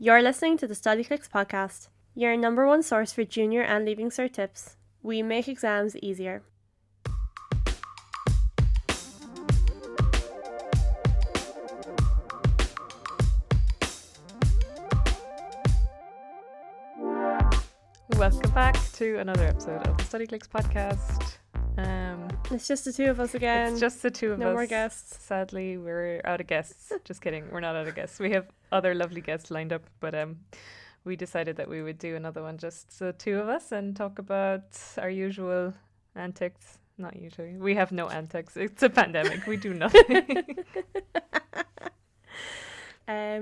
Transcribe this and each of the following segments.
You're listening to the Studyclix Podcast, your number one source for junior and leaving cert tips. We make exams easier. Welcome back to another episode of the Studyclix Podcast. It's just the two of us again. It's just the two of us. No more guests. Sadly, we're out of guests. Just kidding. We're not out of guests. We have other lovely guests lined up, but we decided that we would do another one, just the two of us, and talk about our usual antics. Not usually. We have no antics. It's a pandemic. We do nothing.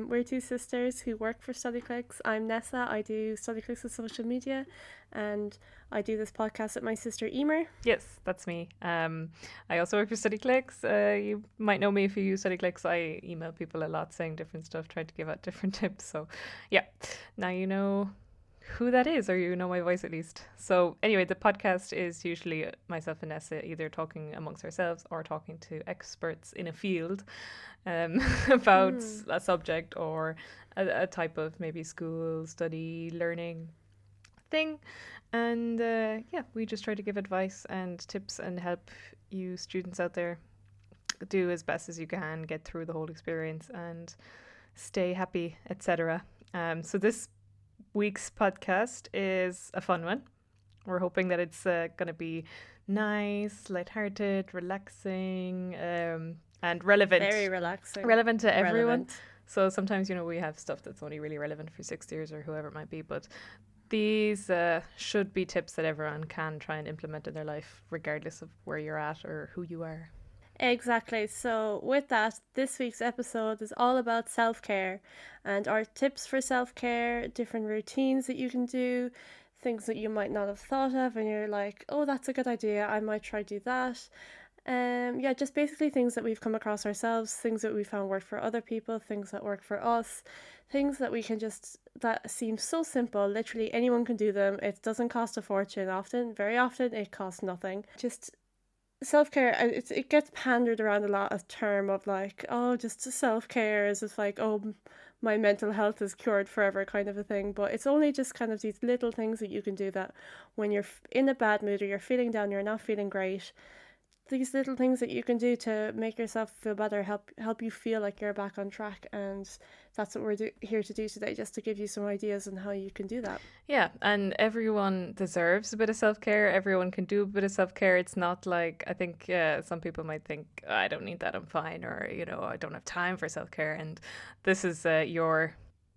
We're two sisters who work for Studyclix. I'm Nessa. I do Studyclix's social media, and I do this podcast with my sister Eimear. Yes, that's me. I also work for Studyclix. You might know me if you use Studyclix. I email people a lot saying different stuff, trying to give out different tips. So yeah, now you know who that is, or you know my voice at least. So anyway, the podcast is usually myself and Nessa either talking amongst ourselves or talking to experts in a field about a subject or a type of maybe school, study, learning thing. And yeah, we just try to give advice and tips and help you students out there do as best as you can, get through the whole experience and stay happy, etc. So this week's podcast is a fun one. We're hoping that it's going to be nice, lighthearted, relaxing, and relevant. Very relaxing. Relevant to everyone. Relevant. So sometimes, we have stuff that's only really relevant for 6th years or whoever it might be, but these should be tips that everyone can try and implement in their life, regardless of where you're at or who you are. Exactly. So with that, this week's episode is all about self-care and our tips for self-care, different routines that you can do, things that you might not have thought of and you're like, oh, that's a good idea, I might try do that. Yeah, just basically things that we've come across ourselves, things that we found work for other people, things that work for us, things that we can that seem so simple, literally anyone can do them. It doesn't cost a fortune very often it costs nothing. Just self-care, it gets pandered around a lot, a term of like, oh, just self-care is just like, oh, my mental health is cured forever kind of a thing. But it's only just kind of these little things that you can do that when you're in a bad mood or you're feeling down, you're not feeling great, these little things that you can do to make yourself feel better, help you feel like you're back on track. And that's what we're here to do today, just to give you some ideas on how you can do that. Yeah, and everyone deserves a bit of self-care. Everyone can do a bit of self-care. It's not like, I think some people might think, oh, I don't need that, I'm fine, or I don't have time for self-care. And this is your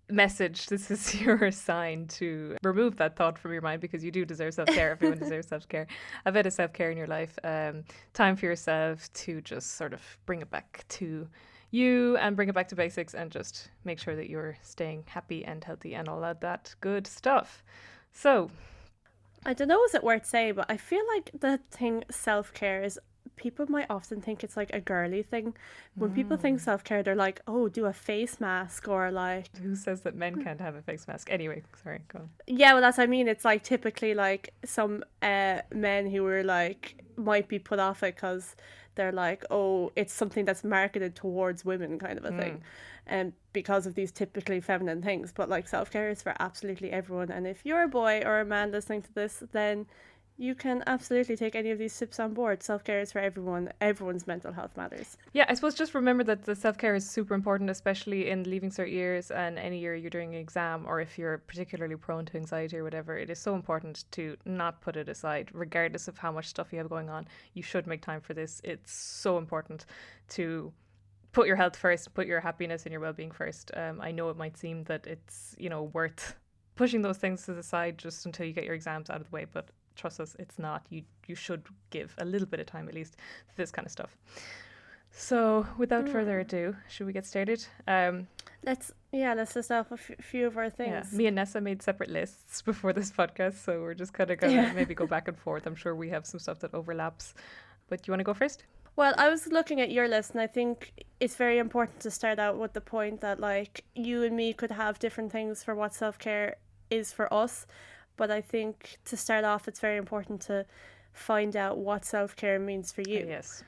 message, this is your sign to remove that thought from your mind, because you do deserve self-care. Everyone deserves self-care, a bit of self-care in your life, time for yourself to just sort of bring it back to you and bring it back to basics and just make sure that you're staying happy and healthy and all of that good stuff. So I don't know, is it worth saying, but I feel like the thing self-care is, people might often think it's like a girly thing. When people think self-care, they're like, oh, do a face mask, or like, who says that men can't have a face mask? Anyway, sorry, go on. Yeah, well, that's what I mean. It's like typically like some men who are like, might be put off it because they're like, oh, it's something that's marketed towards women kind of a thing, and because of these typically feminine things. But like, self-care is for absolutely everyone, and if you're a boy or a man listening to this, then you can absolutely take any of these tips on board. Self-care is for everyone. Everyone's mental health matters. Yeah, I suppose just remember that the self-care is super important, especially in leaving cert years and any year you're doing an exam, or if you're particularly prone to anxiety or whatever. It is so important to not put it aside, regardless of how much stuff you have going on. You should make time for this. It's so important to put your health first, put your happiness and your well-being first. I know it might seem that it's, worth pushing those things to the side just until you get your exams out of the way, but trust us, it's not. You should give a little bit of time at least to this kind of stuff. So without further ado, should we get started? Let's list off a few of our things. Yeah. Me and Nessa made separate lists before this podcast, so we're just kind of gonna maybe go back and forth. I'm sure we have some stuff that overlaps, but you want to go first? Well, I was looking at your list, and I think it's very important to start out with the point that like, you and me could have different things for what self-care is for us. But I think to start off, it's very important to find out what self-care means for you. Yes.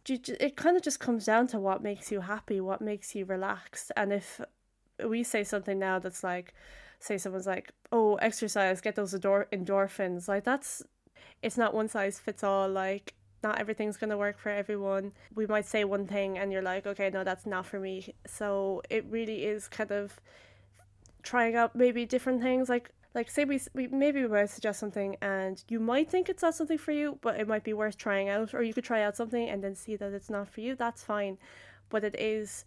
It kind of just comes down to what makes you happy, what makes you relaxed. And if we say something now that's like, say someone's like, oh, exercise, get those endorphins. Like it's not one size fits all. Like not everything's going to work for everyone. We might say one thing and you're like, okay, no, that's not for me. So it really is kind of trying out maybe different things. Like say we maybe we might suggest something and you might think it's not something for you, but it might be worth trying out. Or you could try out something and then see that it's not for you. That's fine. But it is,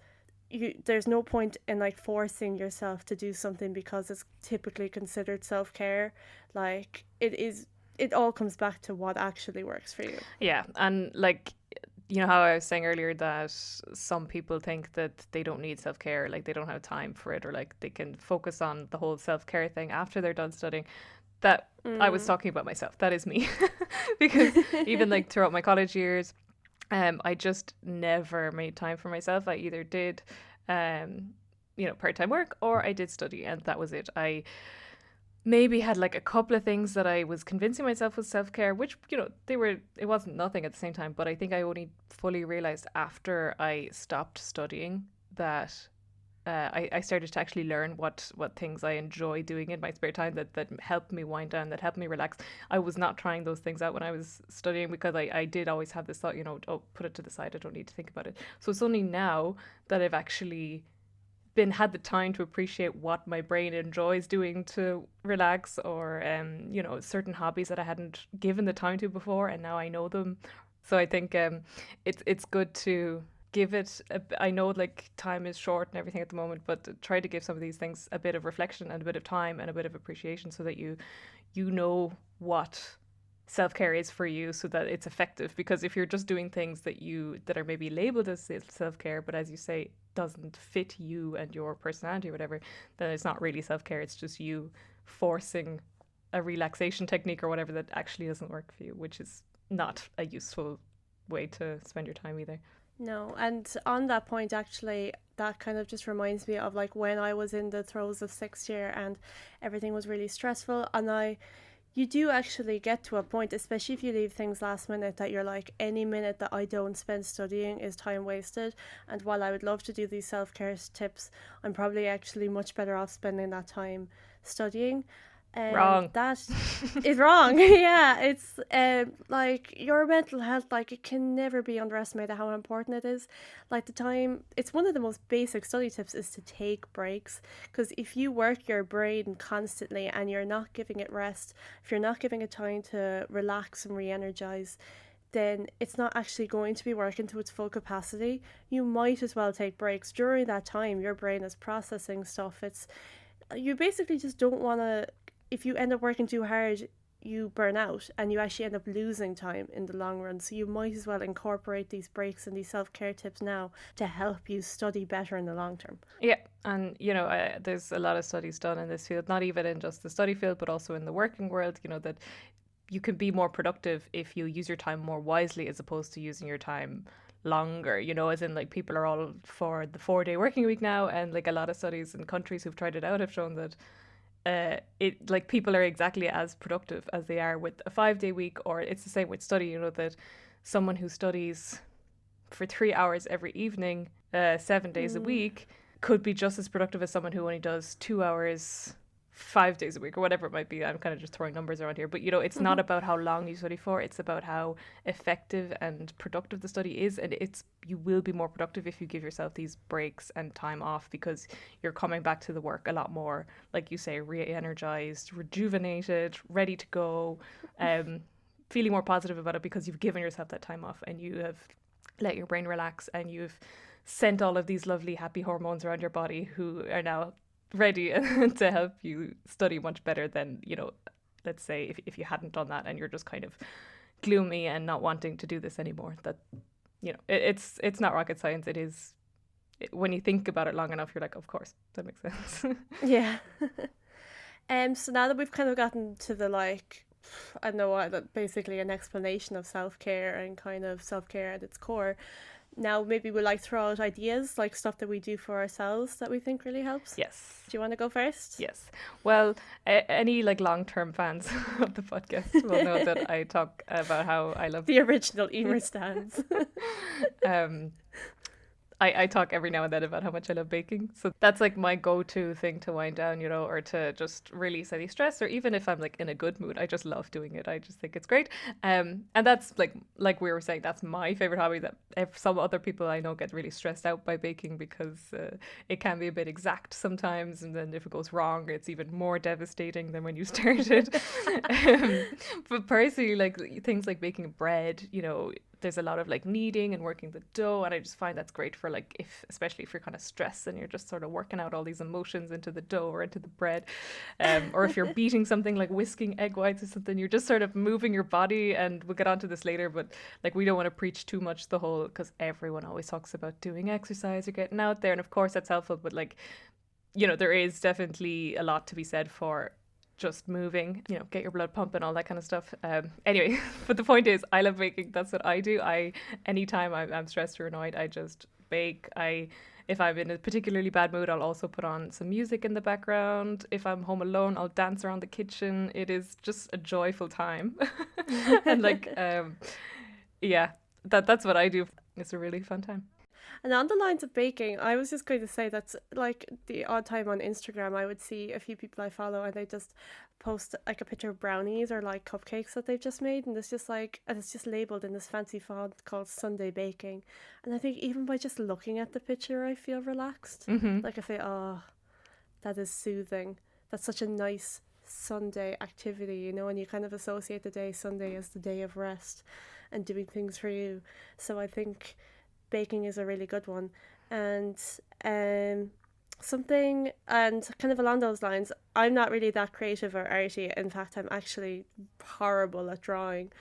there's no point in like forcing yourself to do something because it's typically considered self-care. Like it all comes back to what actually works for you. Yeah, and like, you know how I was saying earlier that some people think that they don't need self-care, like they don't have time for it, or like they can focus on the whole self-care thing after they're done studying. That I was talking about myself. That is me. Because even like throughout my college years, I just never made time for myself. I either did, part-time work, or I did study, and that was it. I maybe had like a couple of things that I was convincing myself was self-care, which, it wasn't nothing at the same time, but I think I only fully realized after I stopped studying that I started to actually learn what things I enjoy doing in my spare time that helped me wind down, that helped me relax. I was not trying those things out when I was studying because I did always have this thought, oh, put it to the side, I don't need to think about it. So it's only now that I've actually had the time to appreciate what my brain enjoys doing to relax, or certain hobbies that I hadn't given the time to before, and now I know them. So I think it's good to give it I know like time is short and everything at the moment, but try to give some of these things a bit of reflection and a bit of time and a bit of appreciation, so that you know what self-care is for you, so that it's effective. Because if you're just doing things that are maybe labeled as self-care, but as you say, doesn't fit you and your personality or whatever, then it's not really self-care. It's just you forcing a relaxation technique or whatever that actually doesn't work for you, which is not a useful way to spend your time either. No, and on that point, actually, that kind of just reminds me of like when I was in the throes of sixth year and everything was really stressful, and you do actually get to a point, especially if you leave things last minute, that you're like, any minute that I don't spend studying is time wasted. And while I would love to do these self-care tips, I'm probably actually much better off spending that time studying. Wrong. That is wrong. Yeah, it's like your mental health, like it can never be underestimated how important it is. Like it's one of the most basic study tips is to take breaks, because if you work your brain constantly and you're not giving it rest, if you're not giving it time to relax and re-energize, then it's not actually going to be working to its full capacity. You might as well take breaks. During that time, your brain is processing stuff. You basically just don't want to. If you end up working too hard, you burn out and you actually end up losing time in the long run. So you might as well incorporate these breaks and these self-care tips now to help you study better in the long term. Yeah, and there's a lot of studies done in this field, not even in just the study field, but also in the working world, that you can be more productive if you use your time more wisely as opposed to using your time longer, as in like people are all for the 4-day working week now, and like a lot of studies in countries who've tried it out have shown that people are exactly as productive as they are with a 5-day week. Or it's the same with study, that someone who studies for 3 hours every evening 7 days a week could be just as productive as someone who only does 2 hours 5 days a week, or whatever it might be. I'm kind of just throwing numbers around here, but it's not about how long you study for, it's about how effective and productive the study is. And you will be more productive if you give yourself these breaks and time off, because you're coming back to the work a lot more, like you say, re-energized, rejuvenated, ready to go, feeling more positive about it, because you've given yourself that time off and you have let your brain relax, and you've sent all of these lovely happy hormones around your body who are now ready to help you study much better than, let's say if you hadn't done that and you're just kind of gloomy and not wanting to do this anymore. That, it's not rocket science. It is, when you think about it long enough, you're like, of course, that makes sense. Yeah. So now that we've kind of gotten to the I don't know what, basically an explanation of self-care and kind of self-care at its core, now maybe we'll throw out ideas, like stuff that we do for ourselves that we think really helps. Yes. Do you want to go first? Yes. Well, any long-term fans of the podcast will know that I talk about how I love the original Eimear stands. I talk every now and then about how much I love baking. So that's like my go-to thing to wind down, you know, or to just release any stress, or even if I'm like in a good mood, I just love doing it. I just think it's great. And that's like we were saying, that's my favorite hobby. That if some other people I know get really stressed out by baking because it can be a bit exact sometimes, and then if it goes wrong, it's even more devastating than when you started. But personally, like things like baking bread, you know, there's a lot of like kneading and working the dough, and I just find that's great for like, if especially if you're kind of stressed and you're just sort of working out all these emotions into the dough or into the bread, or if you're beating something like whisking egg whites or something, you're just sort of moving your body. And we'll get onto this later, but like we don't want to preach too much the whole, because everyone always talks about doing exercise or getting out there, and of course that's helpful, but like, you know, there is definitely a lot to be said for just moving, you know, get your blood pumping, all that kind of stuff. Anyway, but the point is, I love baking. That's what I do. Anytime I'm stressed or annoyed, I just bake. If I'm in a particularly bad mood, I'll also put on some music in the background. If I'm home alone, I'll dance around the kitchen. It is just a joyful time. And like, yeah, that's what I do. It's a really fun time. And on the lines of baking, I was just going to say that's like the odd time on Instagram I would see a few people I follow and they just post like a picture of brownies or like cupcakes that they've just made, and it's just like, and it's just labeled in this fancy font called Sunday Baking. And I think even by just looking at the picture I feel relaxed. Like I feel, oh, that is soothing. That's such a nice Sunday activity, you know, and you kind of associate the day Sunday as the day of rest and doing things for you. So I think baking is a really good one. And something, and kind of along those lines, I'm not really that creative or arty. In fact, I'm actually horrible at drawing.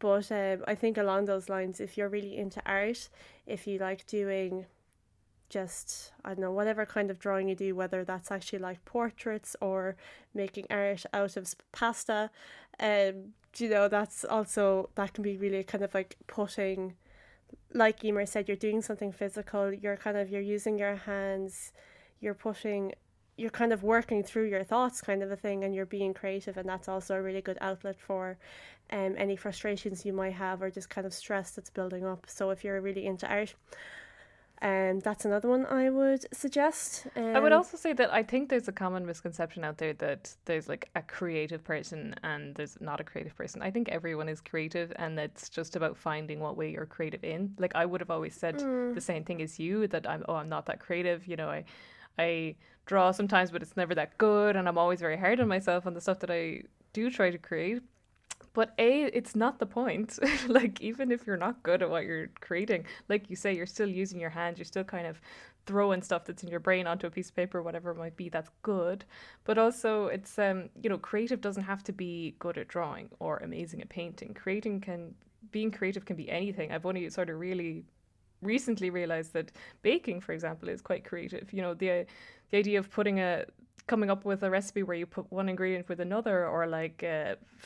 But I think along those lines, if you're really into art, if you like doing just, I don't know, whatever kind of drawing you do, whether that's actually like portraits or making art out of pasta, you know, that's also, that can be really kind of like putting, like Eimear said, you're doing something physical, you're using your hands, you're kind of working through your thoughts kind of a thing, and you're being creative, and that's also a really good outlet for any frustrations you might have or just kind of stress that's building up. So if you're really into art, that's another one I would suggest. I would also say that I think there's a common misconception out there that there's like a creative person and there's not a creative person. I think everyone is creative, and it's just about finding what way you're creative in. Like I would have always said the same thing as you, that I'm not that creative. You know, I draw sometimes, but it's never that good, and I'm always very hard on myself on the stuff that I do try to create. But it's not the point. Like, even if you're not good at what you're creating, like you say, you're still using your hands, you're still kind of throwing stuff that's in your brain onto a piece of paper, whatever it might be, that's good. But also it's, you know, creative doesn't have to be good at drawing or amazing at painting. Being creative can be anything. I've only sort of really recently realized that baking, for example, is quite creative. You know, the idea of coming up with a recipe where you put one ingredient with another, or like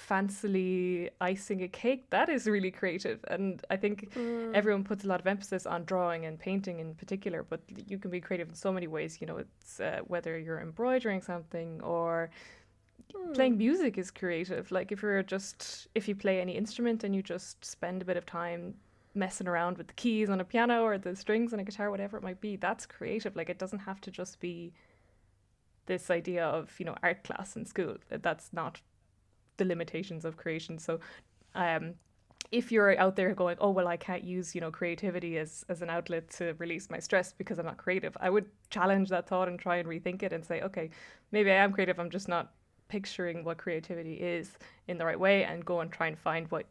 fancily icing a cake, that is really creative. And I think everyone puts a lot of emphasis on drawing and painting in particular, but you can be creative in so many ways. You know, it's whether you're embroidering something or playing music is creative. Like if you play any instrument and you just spend a bit of time messing around with the keys on a piano or the strings on a guitar, whatever it might be, that's creative. Like it doesn't have to just be this idea of, you know, art class in school. That's not the limitations of creation. So if you're out there going, oh, well, I can't use, you know, creativity as an outlet to release my stress because I'm not creative, I would challenge that thought and try and rethink it and say, okay, maybe I am creative, I'm just not picturing what creativity is in the right way, and go and try and find what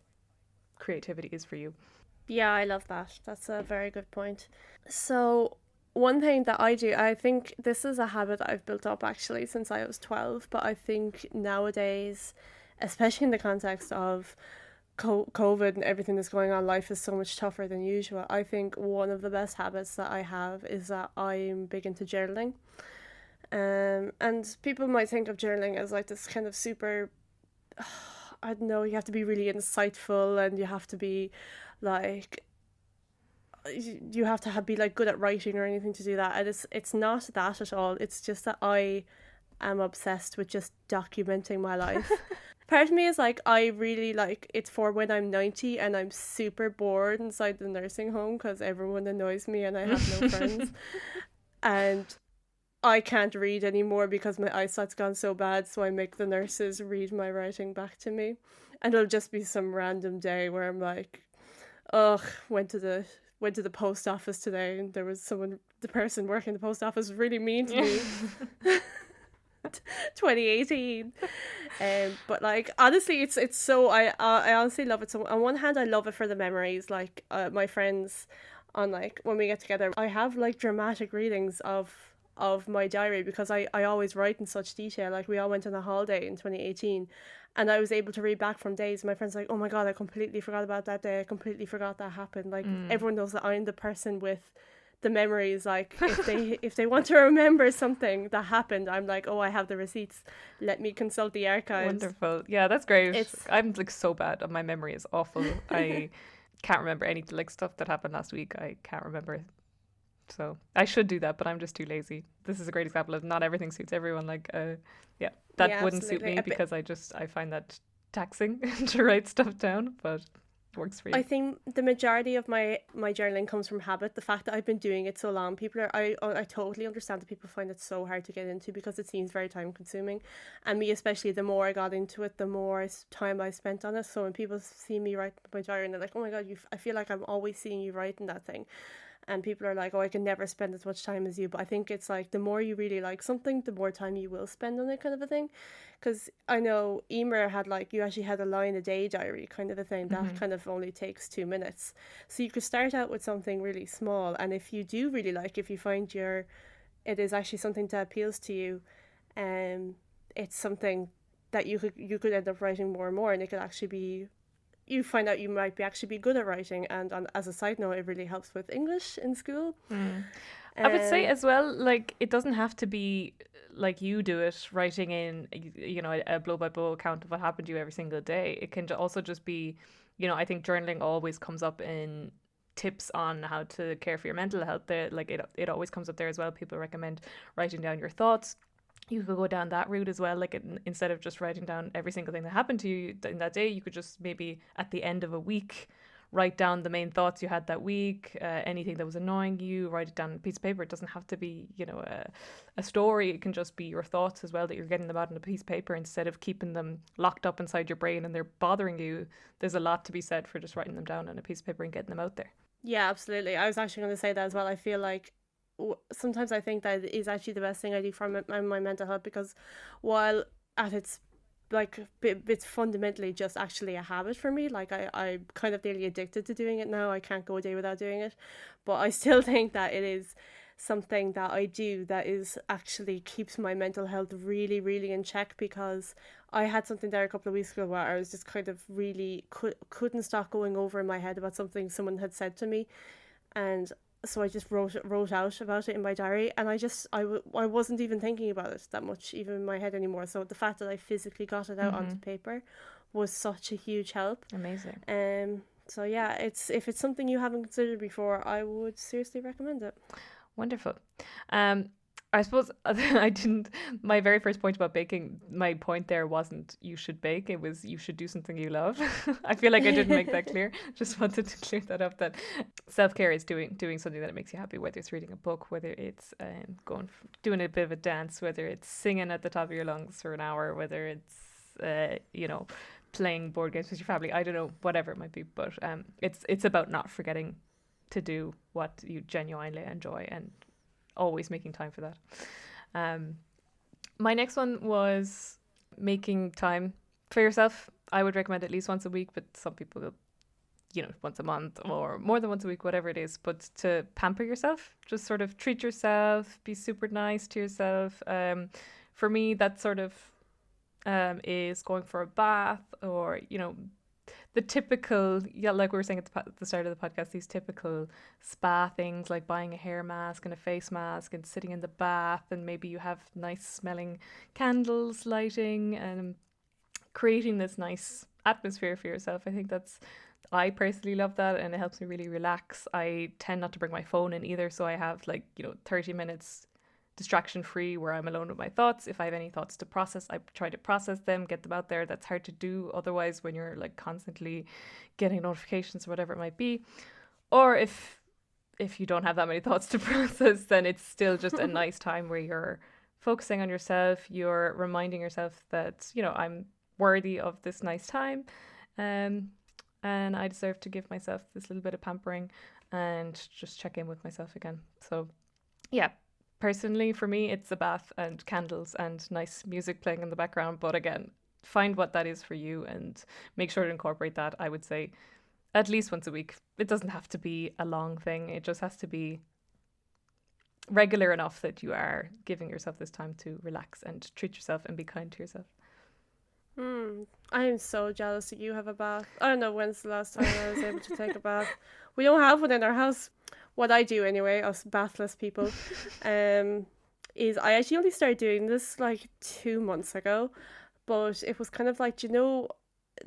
creativity is for you. Yeah, I love that. That's a very good point. So one thing that I do, I think this is a habit I've built up actually since I was 12, but I think nowadays, especially in the context of COVID and everything that's going on, life is so much tougher than usual. I think one of the best habits that I have is that I'm big into journaling. And people might think of journaling as like this kind of super, I don't know, you have to be really insightful and you have to be like, you have to be like good at writing or anything to do that. And it's not that at all. It's just that I am obsessed with just documenting my life. Part of me is like, I really like it's for when I'm 90 and I'm super bored inside the nursing home because everyone annoys me and I have no friends. And I can't read anymore because my eyesight's gone so bad, so I make the nurses read my writing back to me. And it'll just be some random day where I'm like, ugh, went to the post office today and there was the person working the post office was really mean to me. 2018. But like honestly, it's so I honestly love it. So on one hand, I love it for the memories. Like my friends, on like when we get together, I have like dramatic readings of my diary because I always write in such detail. Like we all went on a holiday in 2018, and I was able to read back from days. My friends like, oh my god, I completely forgot about that day. I completely forgot that happened. Like everyone knows that I'm the person with the memories. Like if they want to remember something that happened, I'm like, oh, I have the receipts, let me consult the archives. Wonderful. Yeah, that's great. It's I'm like so bad. My memory is awful. I can't remember any like stuff that happened last week. I can't remember. So I should do that, but I'm just too lazy. This is a great example of not everything suits everyone. Like yeah, that yeah, wouldn't suit absolutely. me because I find that taxing to write stuff down, but it works for you. I think the majority of my journaling comes from habit. The fact that I've been doing it so long, I totally understand that people find it so hard to get into because it seems very time consuming, and me especially. The more I got into it, the more time I spent on it. So when people see me write my diary and they're like, "Oh my god, I feel like I'm always seeing you writing that thing," and people are like, oh, I can never spend as much time as you. But I think it's like the more you really like something, the more time you will spend on it, kind of a thing. Because I know Eimear had like, you actually had a line a day diary kind of a thing that kind of only takes 2 minutes. So you could start out with something really small, and if you do really like, if you find it is actually something that appeals to you, it's something that you could end up writing more and more, and it could actually be, you find out you might be actually be good at writing. And as a side note, it really helps with English in school. I would say as well, like it doesn't have to be like you do it, writing in a blow by blow account of what happened to you every single day. It can also just be, I think journaling always comes up in tips on how to care for your mental health. There, like it always comes up there as well. People recommend writing down your thoughts. You could go down that route as well. Like instead of just writing down every single thing that happened to you in that day, you could just maybe at the end of a week write down the main thoughts you had that week, anything that was annoying you, write it down on a piece of paper. It doesn't have to be, a story. It can just be your thoughts as well, that you're getting them out on a piece of paper instead of keeping them locked up inside your brain and they're bothering you. There's a lot to be said for just writing them down on a piece of paper and getting them out there. Yeah, absolutely. I was actually going to say that as well. I feel like sometimes I think that is actually the best thing I do for my mental health, because while at its like it's fundamentally just actually a habit for me. Like I'm kind of nearly addicted to doing it now. I can't go a day without doing it, but I still think that it is something that I do that is actually keeps my mental health really, really in check, because I had something there a couple of weeks ago where I was just kind of really couldn't stop going over in my head about something someone had said to me, and so I just wrote out about it in my diary, and I wasn't even thinking about it that much even in my head anymore. So the fact that I physically got it out onto paper was such a huge help. Amazing. So yeah, if it's something you haven't considered before, I would seriously recommend it. Wonderful. I suppose my very first point about baking, my point there wasn't you should bake, it was you should do something you love. I feel like I didn't make that clear. Just wanted to clear that up, that self-care is doing something that makes you happy, whether it's reading a book, whether it's doing a bit of a dance, whether it's singing at the top of your lungs for an hour, whether it's, playing board games with your family. I don't know, whatever it might be, but it's about not forgetting to do what you genuinely enjoy and always making time for that. My next one was making time for yourself. I would recommend at least once a week, but some people go, once a month or more than once a week, whatever it is. But to pamper yourself, just sort of treat yourself, be super nice to yourself. For me, that sort of is going for a bath, or the typical, like we were saying at the start of the podcast, these typical spa things, like buying a hair mask and a face mask and sitting in the bath, and maybe you have nice smelling candles lighting and creating this nice atmosphere for yourself. I personally love that, and it helps me really relax. I tend not to bring my phone in either, so I have 30 minutes distraction free, where I'm alone with my thoughts. If I have any thoughts to process, I try to process them, get them out there. That's hard to do otherwise when you're like constantly getting notifications or whatever it might be. Or if you don't have that many thoughts to process, then it's still just a nice time where you're focusing on yourself. You're reminding yourself that, you know, I'm worthy of this nice time, and I deserve to give myself this little bit of pampering and just check in with myself again. So yeah, personally for me, it's a bath and candles and nice music playing in the background. But again, find what that is for you and make sure to incorporate that, I would say, at least once a week. It doesn't have to be a long thing. It just has to be regular enough that you are giving yourself this time to relax and treat yourself and be kind to yourself. I am so jealous that you have a bath. I don't know when's the last time I was able to take a bath. We don't have one in our house. What I do anyway, us bathless people, is I actually only started doing this like 2 months ago, but it was kind of like, you know,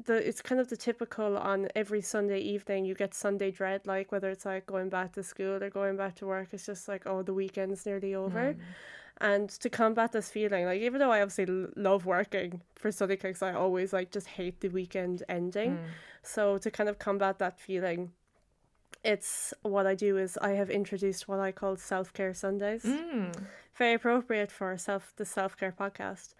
it's kind of the typical on every Sunday evening you get Sunday dread, like whether it's like going back to school or going back to work. It's just like, oh, the weekend's nearly over. And to combat this feeling, like even though I obviously love working for Studyclix, I always like just hate the weekend ending. So to kind of combat that feeling, it's what I do is I have introduced what I call self-care Sundays. Very appropriate for the self-care podcast.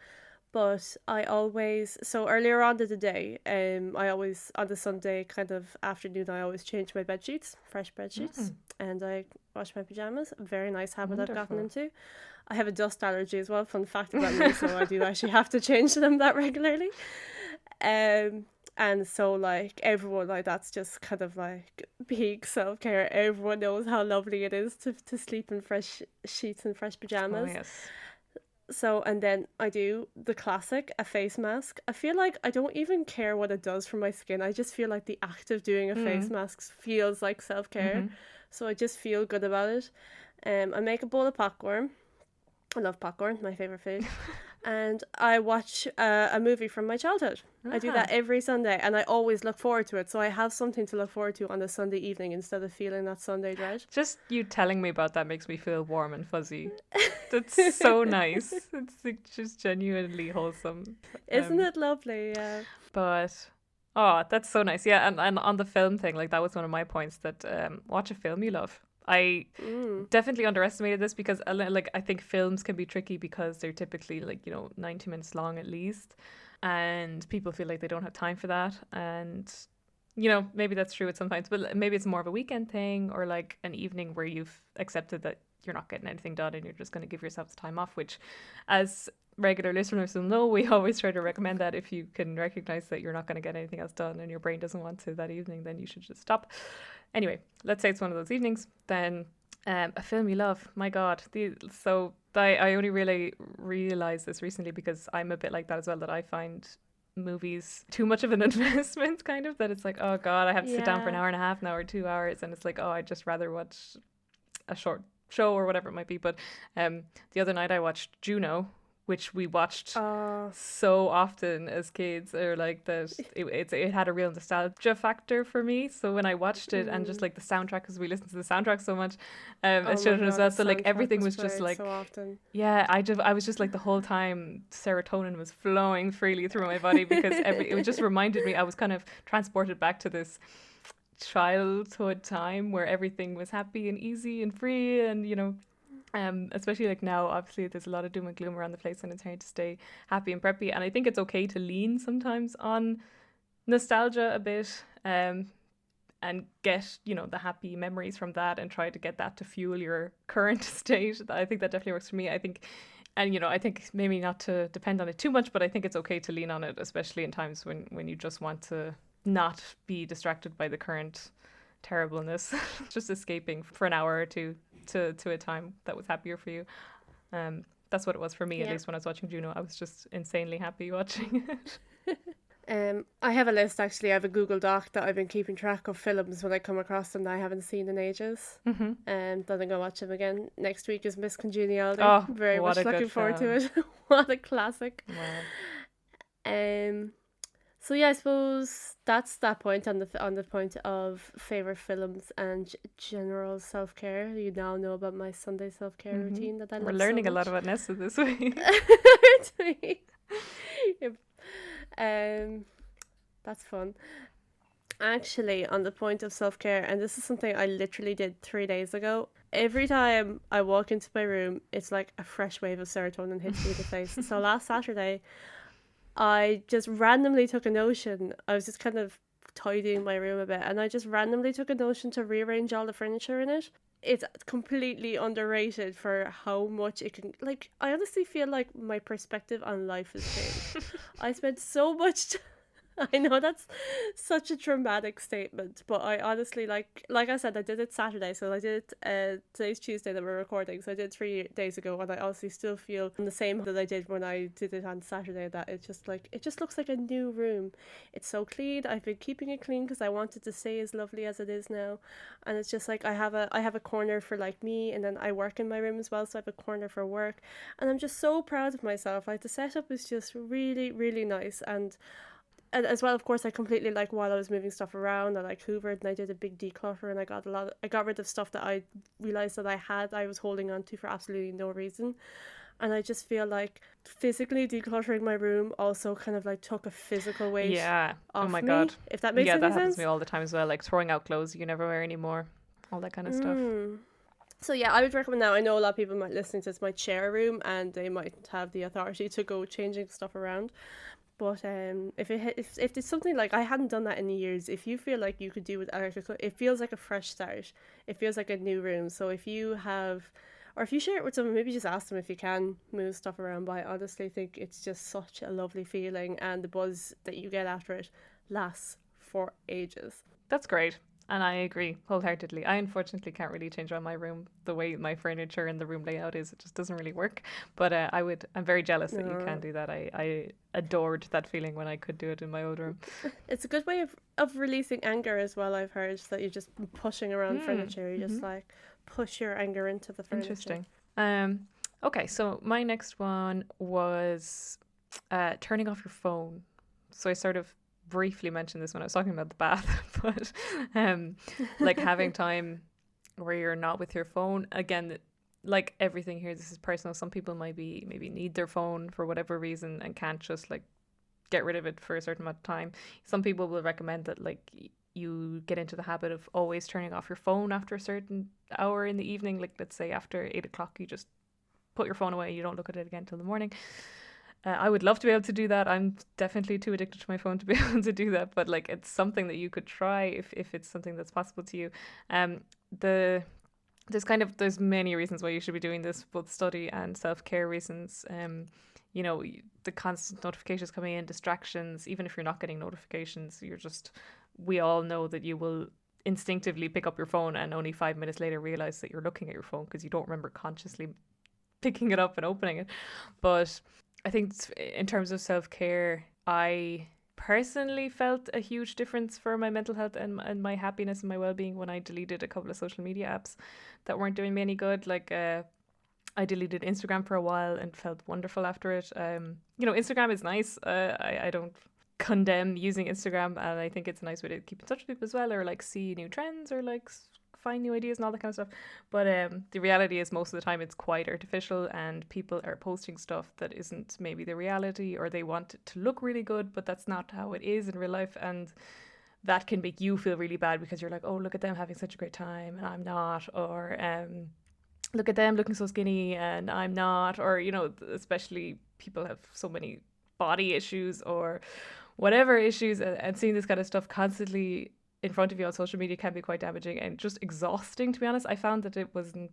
But I always, so earlier on in the day, I always, on the Sunday kind of afternoon, I always change my bed sheets, fresh bed sheets, and I wash my pajamas. A very nice habit I've gotten into. I have a dust allergy as well, fun fact about me, so I do actually have to change them that regularly. And so like everyone, like that's just kind of like peak self-care. Everyone knows how lovely it is to sleep in fresh sheets and fresh pajamas. Oh, yes. So, and then I do the classic, a face mask. I feel like I don't even care what it does for my skin. I just feel like the act of doing a face mask feels like self-care. So I just feel good about it. I make a bowl of popcorn. I love popcorn, my favourite food. And I watch a movie from my childhood. I do that every Sunday, and I always look forward to it. So I have something to look forward to on a Sunday evening instead of feeling that Sunday dread. Just you telling me about that makes me feel warm and fuzzy. That's so nice. It's like just genuinely wholesome. Isn't it lovely? Yeah. But oh, that's so nice. Yeah, and on the film thing, like that was one of my points, that watch a film you love. I definitely underestimated this because like I think films can be tricky because they're typically like, you know, 90 minutes long at least, and people feel like they don't have time for that. And you know, maybe that's true at sometimes, but maybe it's more of a weekend thing or like an evening where you've accepted that you're not getting anything done and you're just going to give yourself the time off, which as regular listeners will know, we always try to recommend that if you can recognize that you're not going to get anything else done and your brain doesn't want to that evening, then you should just stop. Anyway, let's say it's one of those evenings, then a film you love. My God. I only really realized this recently because I'm a bit like that as well, that I find movies too much of an investment, kind of, that it's like, oh God, I have to sit down for an hour and a half now or 2 hours, and it's like, oh, I'd just rather watch a short show or whatever it might be. But the other night I watched Juno, which we watched so often as kids, or like that it had a real nostalgia factor for me. So when I watched it and just like the soundtrack, because we listened to the soundtrack so much as children as well, so like everything was just like so often. Yeah, I was just like the whole time serotonin was flowing freely through my body because it just reminded me, I was kind of transported back to this childhood time where everything was happy and easy and free, and you know, especially like now, obviously there's a lot of doom and gloom around the place and it's hard to stay happy and preppy, and I think it's okay to lean sometimes on nostalgia a bit, and get, you know, the happy memories from that and try to get that to fuel your current state. I think that definitely works for me. I think, and you know, I think maybe not to depend on it too much, but I think it's okay to lean on it, especially in times when you just want to not be distracted by the current terribleness. Just escaping for an hour or two to a time that was happier for you. That's what it was for me, at least when I was watching Juno. I was just insanely happy watching it. I have a list, actually. I have a Google Doc that I've been keeping track of films when I come across them that I haven't seen in ages. And then I'm going to watch them again. Next week is Miss Congeniality. Oh, very much looking forward to it. What a classic. Wow. So yeah, I suppose that's that point on the point of favorite films and general self care. You now know about my Sunday self care routine that I We're love so learning a lot much. about Nessa this week. Yep. That's fun. Actually, on the point of self care, and this is something I literally did 3 days ago. Every time I walk into my room, it's like a fresh wave of serotonin hits me in the face. So last Saturday, I just randomly took a notion. I was just kind of tidying my room a bit, and I just randomly took a notion to rearrange all the furniture in it. It's completely underrated for how much it can. Like, I honestly feel like my perspective on life has changed. I spent so much I know that's such a dramatic statement, but I honestly like I said, I did it Saturday, so I did it today's Tuesday that we're recording, so I did it 3 days ago, and I honestly still feel the same that I did when I did it on Saturday, that it's just like it just looks like a new room. It's so clean. I've been keeping it clean because I wanted to stay as lovely as it is now, and it's just like I have a corner for like me, and then I work in my room as well, so I have a corner for work, and I'm just so proud of myself. Like the setup is just really really nice, and as well, of course, I completely like while I was moving stuff around, I like hoovered and I did a big declutter, and I got rid of stuff that I realized that I was holding on to for absolutely no reason. And I just feel like physically decluttering my room also kind of like took a physical weight Yeah. Oh off my me, God. if that makes Yeah, any that happens to sense. me all the time as well. Like throwing out clothes you never wear anymore, all that kind of stuff. So yeah, I would recommend now. I know a lot of people might listen to this might share a room and they might have the authority to go changing stuff around. But if it's something like I hadn't done that in years, if you feel like you could do with electrical, it feels like a fresh start. It feels like a new room. So if you have, or if you share it with someone, maybe just ask them if you can move stuff around. But I honestly think it's just such a lovely feeling, and the buzz that you get after it lasts for ages. That's great. And I agree wholeheartedly. I unfortunately can't really change around my room the way my furniture and the room layout is. It just doesn't really work. But I'm very jealous that you can No, do that. I adored that feeling when I could do it in my old room. it's a good way of releasing anger as well. I've heard that you're just pushing around Mm, furniture. You just hmm like push your anger into the furniture. Interesting. Um, okay, so my next one was turning off your phone. So I sort of briefly mentioned this when I was talking about the bath, but like having time where you're not with your phone. Again, like everything here, this is personal. Some people maybe need their phone for whatever reason and can't just like get rid of it for a certain amount of time. Some people will recommend that like you get into the habit of always turning off your phone after a certain hour in the evening. Like let's say after 8 o'clock, you just put your phone away. You don't look at it again till the morning. I would love to be able to do that. I'm definitely too addicted to my phone to be able to do that, but like it's something that you could try if it's something that's possible to you. Um, the there's many reasons why you should be doing this, both study and self care reasons. The constant notifications coming in, distractions. Even if you're not getting notifications, we all know that you will instinctively pick up your phone and only 5 minutes later realize that you're looking at your phone because you don't remember consciously picking it up and opening it. But I think in terms of self-care, I personally felt a huge difference for my mental health and my happiness and my well-being when I deleted a couple of social media apps that weren't doing me any good. Like I deleted Instagram for a while and felt wonderful after it. Instagram is nice. I don't condemn using Instagram, and I think it's a nice way to keep in touch with people as well, or like see new trends, or like find new ideas and all that kind of stuff. But the reality is most of the time it's quite artificial, and people are posting stuff that isn't maybe the reality, or they want it to look really good, but that's not how it is in real life. And that can make you feel really bad because you're like, oh, look at them having such a great time and I'm not, or look at them looking so skinny and I'm not, or especially people have so many body issues or whatever issues, and seeing this kind of stuff constantly in front of you on social media can be quite damaging and just exhausting, to be honest. I found that it wasn't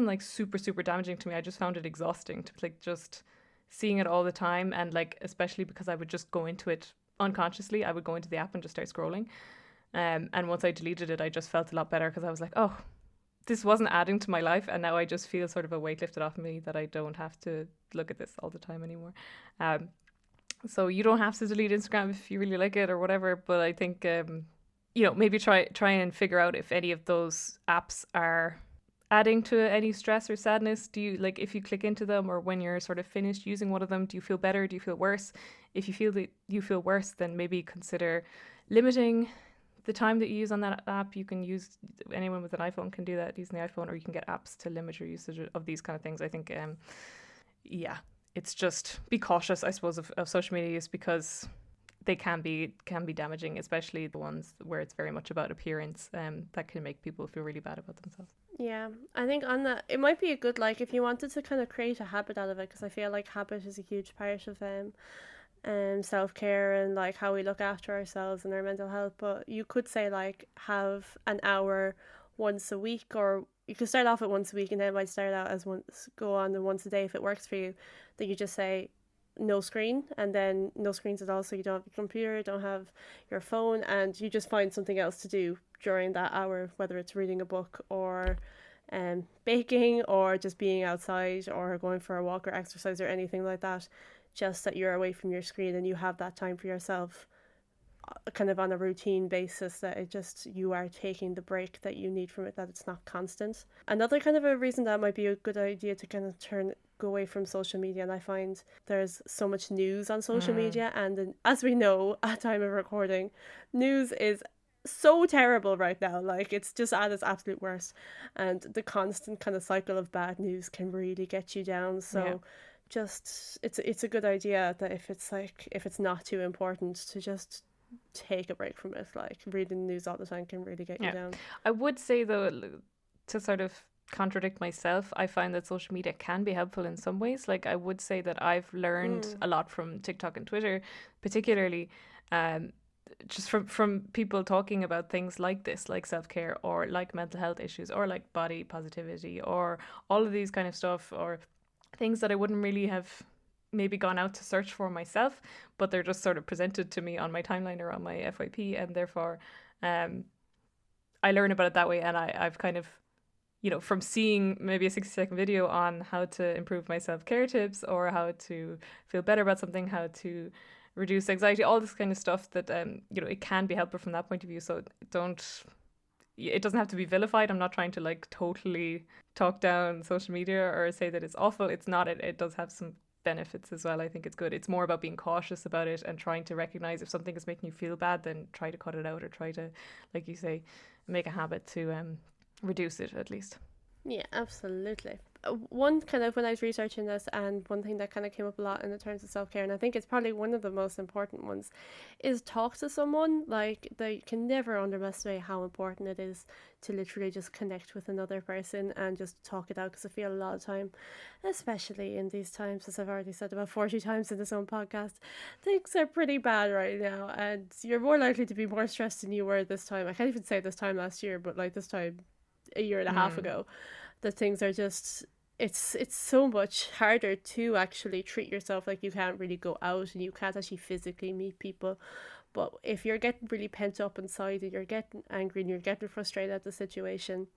like super super damaging to me. I just found it exhausting to like just seeing it all the time, and like especially because I would just go into it unconsciously. I would go into the app and just start scrolling, and once I deleted it I just felt a lot better because I was like, oh, this wasn't adding to my life, and now I just feel sort of a weight lifted off me that I don't have to look at this all the time anymore. So you don't have to delete Instagram if you really like it or whatever, but I think maybe try and figure out if any of those apps are adding to any stress or sadness? Do you, like, if you click into them, or when you're sort of finished using one of them, do you feel better? Do you feel worse? If you feel that you feel worse, then maybe consider limiting the time that you use on that app. You can use, anyone with an iPhone can do that using the iPhone, or you can get apps to limit your usage of these kind of things. I think, yeah, it's just be cautious, I suppose, of social media use, because they can be damaging, especially the ones where it's very much about appearance. That can make people feel really bad about themselves. Yeah, I think on that, it might be a good, like, if you wanted to kind of create a habit out of it, because I feel like habit is a huge part of self-care and like how we look after ourselves and our mental health. But you could say, like, have an hour once a week, or you could start off at once a week and then it might start out as go on to once a day if it works for you, that you just say no screen, and then no screens at all, so you don't have your computer, don't have your phone, and you just find something else to do during that hour, whether it's reading a book or baking or just being outside or going for a walk or exercise or anything like that, just that you're away from your screen and you have that time for yourself, kind of on a routine basis, that it just, you are taking the break that you need from it, that it's not constant. Another kind of a reason that might be a good idea to kind of go away from social media, and I find there's so much news on social media, and as we know at time of recording, news is so terrible right now. Like, it's just at its absolute worst, and the constant kind of cycle of bad news can really get you down. So just, it's a good idea that if it's not too important, to just take a break from it. Like, reading the news all the time can really get you down. I would say, though, to sort of contradict myself, I find that social media can be helpful in some ways. Like, I would say that I've learned a lot from TikTok and Twitter, particularly just from people talking about things like this, like self-care, or like mental health issues, or like body positivity, or all of these kind of stuff, or things that I wouldn't really have maybe gone out to search for myself, but they're just sort of presented to me on my timeline or on my FYP, and therefore I learn about it that way. And I've kind of, from seeing maybe a 60-second video on how to improve my self-care tips, or how to feel better about something, how to reduce anxiety, all this kind of stuff, that it can be helpful from that point of view. So it doesn't have to be vilified. I'm not trying to like totally talk down social media or say that it's awful. It's not. It does have some benefits as well. I think it's good. It's more about being cautious about it and trying to recognize if something is making you feel bad, then try to cut it out, or try to, like you say, make a habit to reduce it at least. Yeah, absolutely. One kind of, when I was researching this, and one thing that kind of came up a lot in the terms of self-care, and I think it's probably one of the most important ones, is talk to someone. Like, they can never underestimate how important it is to literally just connect with another person and just talk it out, because I feel a lot of time, especially in these times, as I've already said about 40 times in this own podcast, things are pretty bad right now, and you're more likely to be more stressed than you were this time. I can't even say this time last year, but like this time a year and a half ago, that things are just, it's so much harder to actually treat yourself. Like, you can't really go out and you can't actually physically meet people. But if you're getting really pent up inside, and you're getting angry and you're getting frustrated at the situation,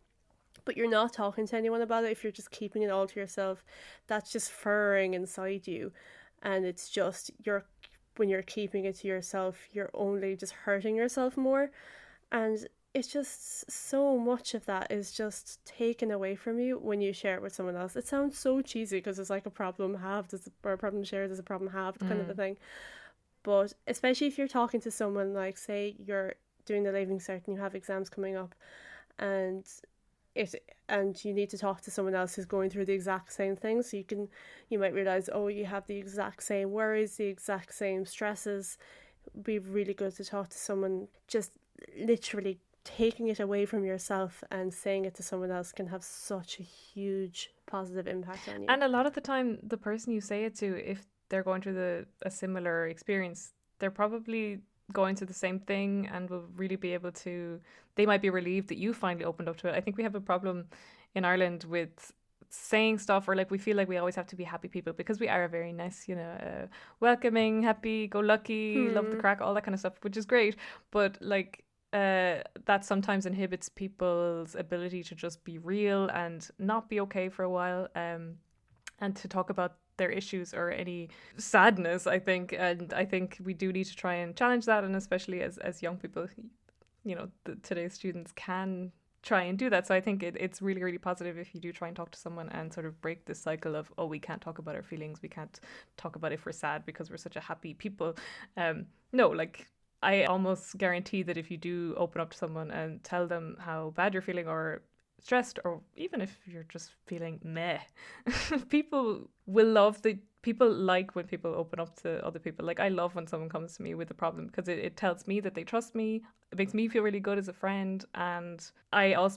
but you're not talking to anyone about it, if you're just keeping it all to yourself, that's just furring inside you. And it's just, when you're keeping it to yourself, you're only just hurting yourself more. And it's just, so much of that is just taken away from you when you share it with someone else. It sounds so cheesy, because it's like a problem halved, or a problem shared is a problem halved, kind of a thing. But especially if you're talking to someone, like, say you're doing the Leaving Cert and you have exams coming up, and you need to talk to someone else who's going through the exact same thing, so you might realize, oh, you have the exact same worries, the exact same stresses. It'd be really good to talk to someone. Just literally taking it away from yourself and saying it to someone else can have such a huge positive impact on you. And a lot of the time, the person you say it to, if they're going through a similar experience, they're probably going through the same thing, and will really be able to, they might be relieved that you finally opened up to it. I think we have a problem in Ireland with saying stuff, or like, we feel like we always have to be happy people, because we are very nice, welcoming, happy, go lucky, love the crack, all that kind of stuff, which is great. But like, that sometimes inhibits people's ability to just be real and not be okay for a while, and to talk about their issues or any sadness, I think. And I think we do need to try and challenge that, and especially as young people, today's students can try and do that. So I think it's really, really positive if you do try and talk to someone and sort of break this cycle of, oh, we can't talk about our feelings, we can't talk about if we're sad because we're such a happy people. No, like I almost guarantee that if you do open up to someone and tell them how bad you're feeling or stressed, or even if you're just feeling meh, people will love people like when people open up to other people. Like I love when someone comes to me with a problem because it tells me that they trust me. It makes me feel really good as a friend, and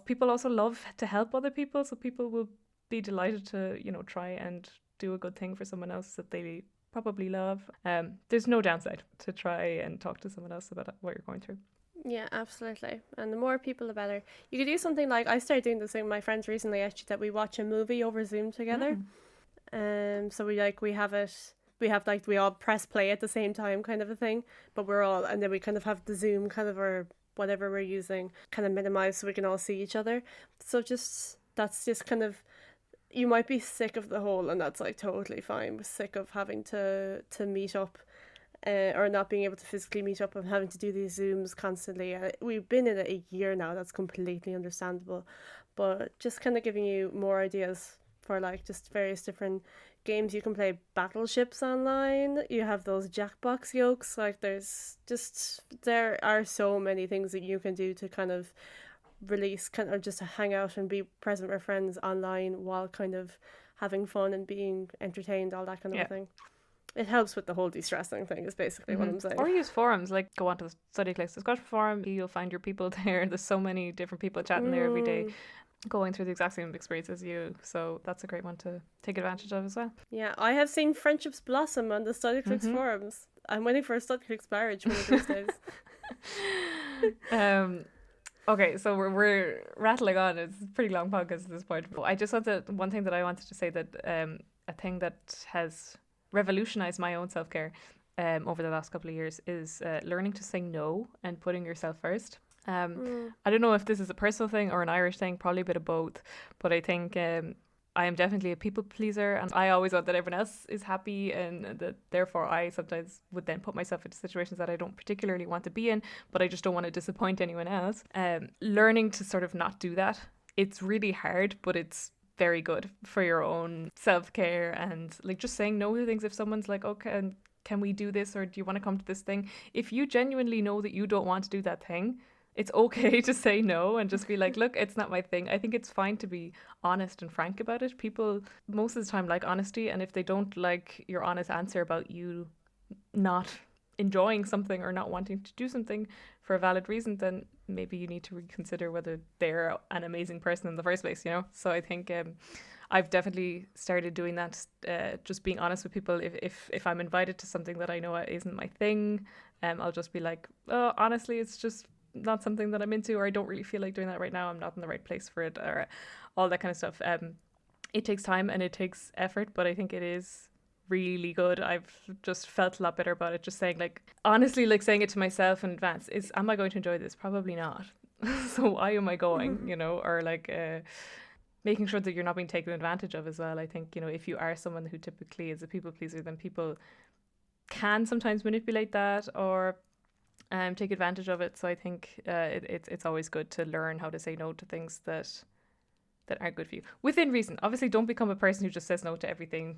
people also love to help other people, so people will be delighted to, you know, try and do a good thing for someone else that they probably love. There's no downside to try and talk to someone else about what you're going through. Yeah, absolutely. And the more people, the better. You could do something like, I started doing this thing with my friends recently, actually, that we watch a movie over Zoom together. So we all press play at the same time, kind of a thing. But and then we kind of have the Zoom kind of, or whatever we're using, kind of minimized so we can all see each other. So that's just kind of, you might be sick of the whole, and that's like totally fine. We're sick of having to meet up. Or not being able to physically meet up and having to do these Zooms constantly. We've been in it a year now, that's completely understandable. But just kind of giving you more ideas for like just various different games. You can play battleships online. You have those Jackbox yokes. Like there are so many things that you can do to kind of release, kind of just to hang out and be present with friends online while kind of having fun and being entertained, all that kind of thing. It helps with the whole de-stressing thing is basically what I'm saying. Or use forums, like go onto the Studyclix discussion forum, you'll find your people there. There's so many different people chatting there every day, going through the exact same experience as you. So that's a great one to take advantage of as well. Yeah, I have seen friendships blossom on the Studyclix forums. I'm waiting for a Studyclix marriage one of these days. Okay, so we're rattling on. It's a pretty long podcast at this point. But one thing that I wanted to say, that a thing that has revolutionized my own self-care over the last couple of years is learning to say no and putting yourself first. I don't know if this is a personal thing or an Irish thing, probably a bit of both, but I think I am definitely a people pleaser, and I always want that everyone else is happy, and that therefore I sometimes would then put myself into situations that I don't particularly want to be in, but I just don't want to disappoint anyone else. Learning to sort of not do that, it's really hard, but it's very good for your own self-care, and like just saying no to things. If someone's like, okay, can we do this, or do you want to come to this thing, if you genuinely know that you don't want to do that thing, it's okay to say no and just be like, look, it's not my thing. I think it's fine to be honest and frank about it. People most of the time like honesty, and if they don't like your honest answer about you not enjoying something or not wanting to do something for a valid reason, then maybe you need to reconsider whether they're an amazing person in the first place, you know? So I think I've definitely started doing that, just being honest with people. If I'm invited to something that I know isn't my thing, I'll just be like, oh, honestly, it's just not something that I'm into, or I don't really feel like doing that right now. I'm not in the right place for it, or all that kind of stuff. It takes time and it takes effort, but I think it is really good. I've just felt a lot better about it. Just saying, like, honestly, like saying it to myself in advance is, am I going to enjoy this? Probably not. So why am I going, you know? Or like making sure that you're not being taken advantage of as well. I think, you know, if you are someone who typically is a people pleaser, then people can sometimes manipulate that or take advantage of it. So I think it's always good to learn how to say no to things that aren't good for you within reason. Obviously, don't become a person who just says no to everything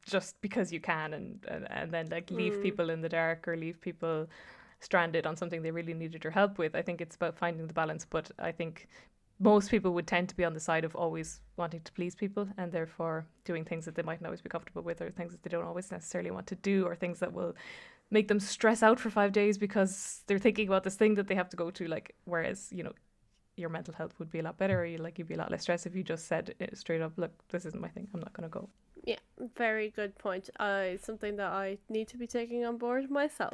just because you can, and then like leave people in the dark or leave people stranded on something they really needed your help with. I think it's about finding the balance, but I think most people would tend to be on the side of always wanting to please people, and therefore doing things that they mightn't always be comfortable with, or things that they don't always necessarily want to do, or things that will make them stress out for 5 days because they're thinking about this thing that they have to go to. Like, whereas, you know, your mental health would be a lot better, or you'd be a lot less stressed if you just said straight up, look, this isn't my thing, I'm not going to go. Yeah, very good point. Something that I need to be taking on board myself.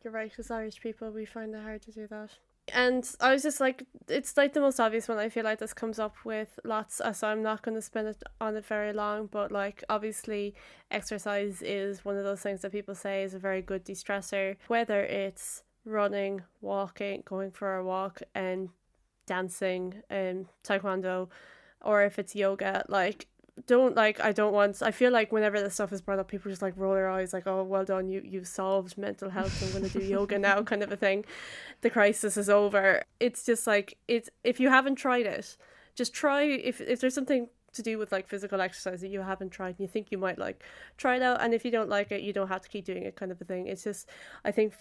You're right, as Irish people, we find it hard to do that. And I was just like, it's like the most obvious one. I feel like this comes up with lots, so I'm not going to spend it on it very long, but like, obviously exercise is one of those things that people say is a very good de-stressor, whether it's running, walking, going for a walk, and dancing, taekwondo, or if it's yoga. Like, I feel like whenever this stuff is brought up, people just like roll their eyes like, oh, well done, you've solved mental health, I'm going to do yoga now kind of a thing. The crisis is over. It's just like, if you haven't tried it, just try. If there's something to do with like physical exercise that you haven't tried and you think you might like, try it out, and if you don't like it, you don't have to keep doing it kind of a thing. It's just, I think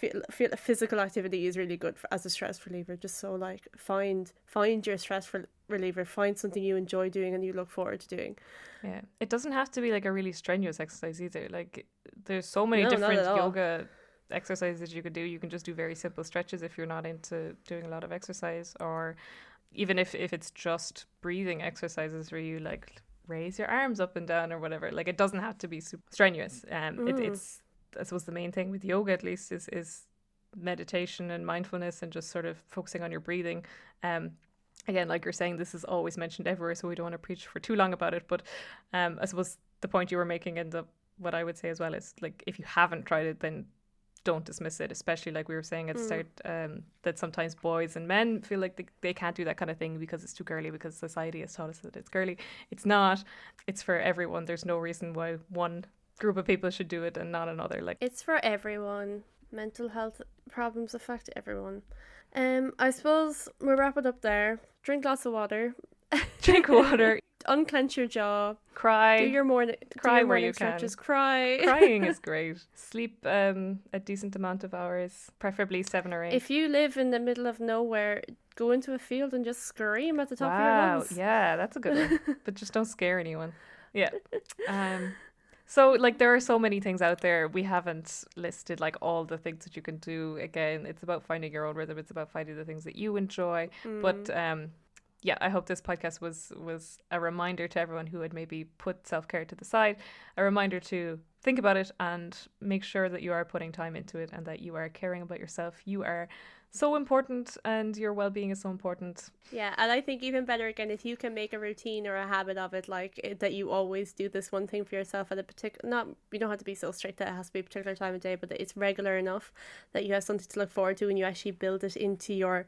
physical activity is really good as a stress reliever. Just so like find your stress reliever, find something you enjoy doing and you look forward to doing. Yeah, it doesn't have to be like a really strenuous exercise either. Like there's so many No, not different at all. yoga exercises you could do. You can just do very simple stretches if you're not into doing a lot of exercise, or even if it's just breathing exercises where you like raise your arms up and down or whatever. Like it doesn't have to be super strenuous. It's I suppose the main thing with yoga at least is meditation and mindfulness and just sort of focusing on your breathing. Again, like you're saying, this is always mentioned everywhere, so we don't want to preach for too long about it. But I suppose the point you were making and what I would say as well is like if you haven't tried it, then don't dismiss it, especially like we were saying at the start, that sometimes boys and men feel like they can't do that kind of thing because it's too girly, because society has taught us that it's girly. It's not. It's for everyone. There's no reason why one group of people should do it and not another. Like It's for everyone. Mental health problems affect everyone. I suppose we'll wrap it up there. Drink lots of water. Drink water. Unclench your jaw. Cry. Do your morning where you stretches. can. Cry. Crying is great. Sleep a decent amount of hours, preferably 7 or 8. If you live in the middle of nowhere, go into a field and just scream at the top of your lungs. Yeah, that's a good one. But just don't scare anyone. Yeah. So like there are so many things out there. We haven't listed like all the things that you can do. Again, it's about finding your own rhythm. It's about finding the things that you enjoy. But yeah, I hope this podcast was a reminder to everyone who had maybe put self-care to the side, a reminder to think about it and make sure that you are putting time into it and that you are caring about yourself. You are so important and your well-being is so important. Yeah, and I think even better again, if you can make a routine or a habit of it, like that you always do this one thing for yourself at a particular, you don't have to be so strict that it has to be a particular time of day, but it's regular enough that you have something to look forward to and you actually build it into your,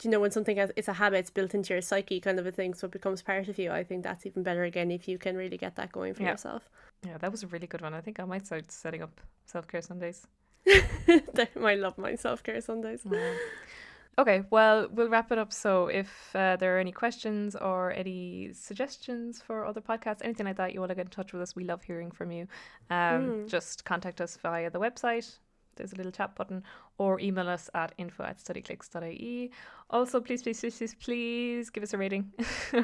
when something it's a habit, it's built into your psyche kind of a thing, so it becomes part of you. I think that's even better again if you can really get that going for yourself. Yeah, that was a really good one. I think I might start setting up self-care Sundays. I love my self-care Sundays. Yeah. Okay, well, we'll wrap it up. So if there are any questions or any suggestions for other podcasts, anything like that, you want to get in touch with us, we love hearing from you. Just contact us via the website. There's a little chat button, or email us at info@studyclix.ie. Also, please give us a rating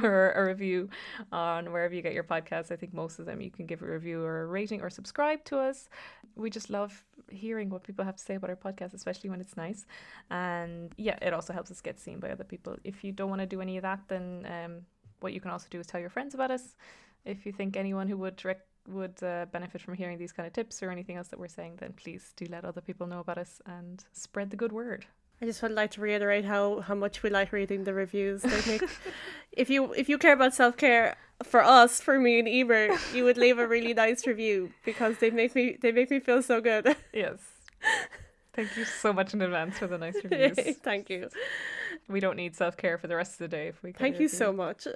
or a review on wherever you get your podcasts. I think most of them you can give a review or a rating or subscribe to us. We just love hearing what people have to say about our podcast, especially when it's nice. And yeah, it also helps us get seen by other people. If you don't want to do any of that, then what you can also do is tell your friends about us. If you think anyone who would benefit from hearing these kind of tips or anything else that we're saying, then please do let other people know about us and spread the good word. I just would like to reiterate how much we like reading the reviews. They make, if you care about self-care for me and Eimear, you would leave a really nice review because they make me feel so good. Yes. Thank you so much in advance for the nice reviews. Thank you. We don't need self-care for the rest of the day if we can. Thank you so much.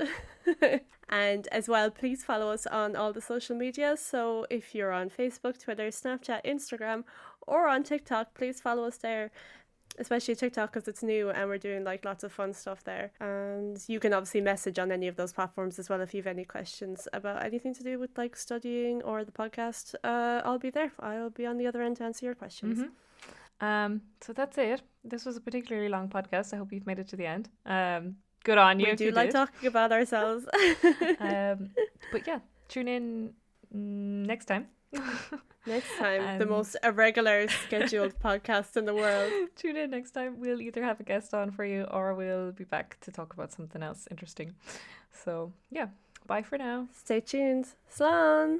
And as well, please follow us on all the social media. So if you're on Facebook, Twitter, Snapchat, Instagram, or on TikTok, please follow us there. Especially TikTok because it's new and we're doing like lots of fun stuff there. And you can obviously message on any of those platforms as well if you have any questions about anything to do with like studying or the podcast. I'll be there. I'll be on the other end to answer your questions. Mm-hmm. So that's it. This was a particularly long podcast. I hope you've made it to the end. Good on you. We do like talking about ourselves. But yeah, tune in next time. Next time, the most irregular scheduled podcast in the world. Tune in next time. We'll either have a guest on for you or we'll be back to talk about something else interesting. So yeah, bye for now. Stay tuned. Slán!